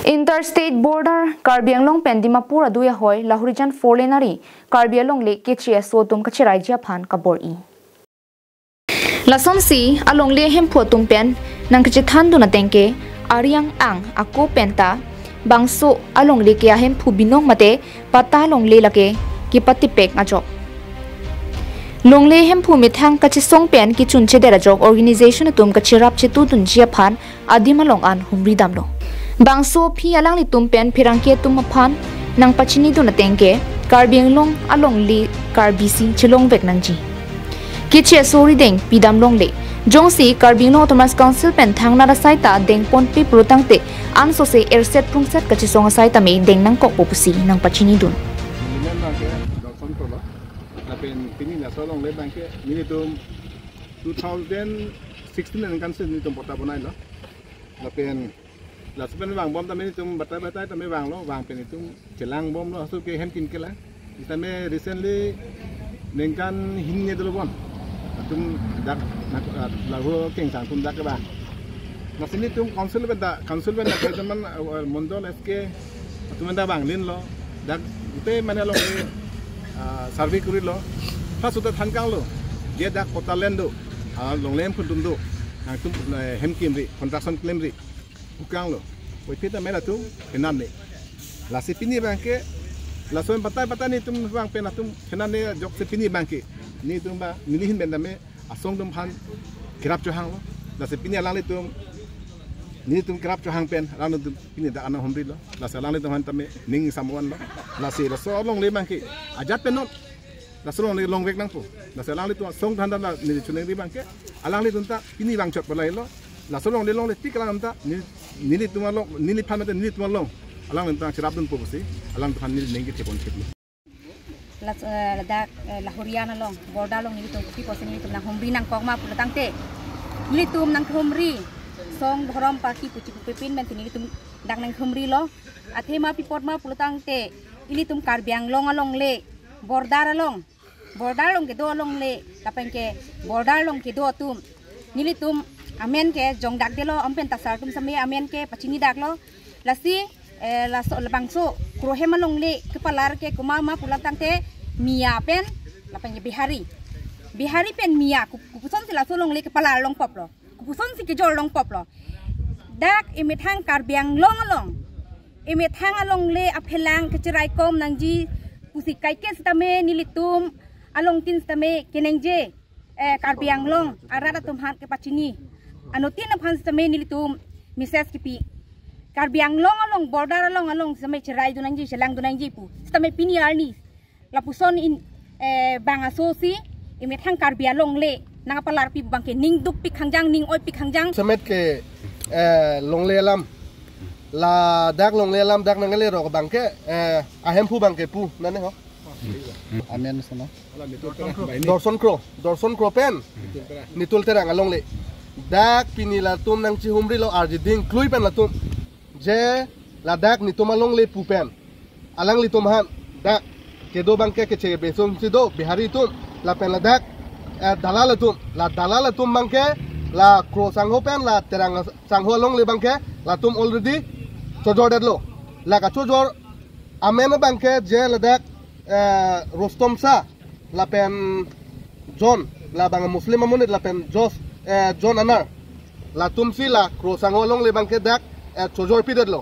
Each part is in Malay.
Interstate border Karbi Anglong pen Dimapur aduya hoy Lahurijan foreigneri Karbi Anglong le kechi sotum kachirai Japan kabori. Lasomsi along le hempo tum pen nang kachithan du na tengke Ariang ang ako penta bangso along le kya hempu binong mate patalong le lake ki patipek ngajok. Longle hempu mithang kachisong pen ki chunche dera jok organization tum kachirap chitu dun Japan adimalong an humri damlo. Bangso pi alang li tumpen pirangke tumapan nang pachini do na tengke Karbi Anglong along li Karbi si chilong vek nangji. Kiche sori deng pidam long le jongsi Karbi Anglong Autonomous Council pen thang na saita deng pon pi protangte anso se airset prungset kachisong saita me deng nang kok popusi nang pachini dun. Pini na solong le bangke mini tum 2016 nan kan sin tum pota bonai lo lapen la sepen wang bom tame tum batai tame wang lo wang pen tum celang bom lo su ke hem kin kela tame recently nengkan hinne dulu bon tum dak la ho keng sang tum dak ba na sini tum council ben da teman mondol sk tum da bang lin lo dak te mana lo survey kuri lo pas sudah tangkang lo dia dak kota lendo longlem kuntum do nang tum hem kimri construction klemri bukang lo oi pita mela tu kenan ne la sipini bangke la soen patai ni tum bang pena tum kenan ne jok sipini bangke ni tum ba milihin bendame asong tum han kirap johang lo la sipini alang tum ni tum kirap johang pen alang tum pini da ana homri lo la salang tum han tame ning samuan lo la si la so long le bangke ajat penot la so long vek nang pu la salang tum song than la ni chuneng di bangke alang tum ta pini bang chot balai lo la so long le tik alang ta ni tum long ni phamate ni tum long alang tum chirap dun pu si alang tum ni nengi tepon chit la dak lahuriana long borda long ni tum pi posen ni tum nang homri nang kok ma pu tangte ni tum nang homri song dhorom paki puci pepin men tini tum dak nang homri lo athe ma pi pot ma pu tangte ini tum Karbi Anglong along le bordar long ke do along le tapeng ke bordar long ke do tum nili tum amen ke jong dak de lo ampen tasar tum same amen ke pachini dak lo lasi la so bangso krohe malong le kepalar ke kuma ma pulang tangte mia pen lapeng bihari pen mia kupuson sila solong le kepalar long pop lo kupuson si ke jol long pop lo dak imithang Karbi Anglong along imithang along le aphelang kecerai kom nangji pusi kaike stame nilitum along tin stame kenengje Karbi Anglong arada tum han ke pachini anotin aphan stame nilitum mises kipi Karbi Anglong along border along stame cerai dunangji selang dunangji pu stame pini arni lapuson in bangasosi imithang Karbi Anglong le nang palar pi bangke ning duk pi khangjang ning oi pi khangjang semet ke long le lam la dak long le lam dak nangale ro bangke ahem pu bangke pu nane ho amen sana dorson kro pen nitul terang along le dak pinila tum nang chi humri lo arji ding klui pen la tum je la dak nitum along le pu pen alang li tum han dak ke do bangke ke che besum si do bihari tum la pen la dak dalala tum bangke la kro sangho pen la terang sangho along le bangke la tum already chojor dedlo la ka chojor amena bangke je la dak Rostom sa la pen John la bang muslim amonit la pen John anar la tum si la krosang olong le bangke dak chojor pi dedlo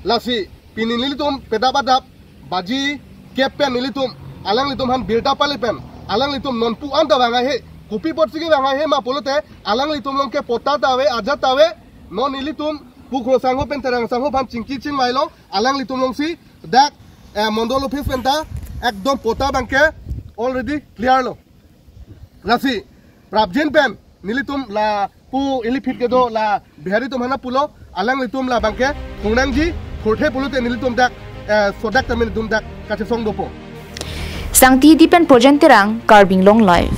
la si pinili tum pedabadap baji kep pen nilitum alang litum han birta pali pen alang litum non pu anda banga he kupi pot sigi banga he ma polote alang litum long ke pota tawe aja tawe non nilitum pu krosang ho pen terang sang ho ban chingki ching mailo alang litum long si dak mondolo phis penta ekdom pota bangke already clear lo lasi prabjin pen nilitum la pu ilifit ke do la bihari tum hana pulo alang litum la bangke kungnangji khurthe pulute nilitum dak sodak tamen dum dak kache song dopo Sangti dipen project terang Karbi Anglong live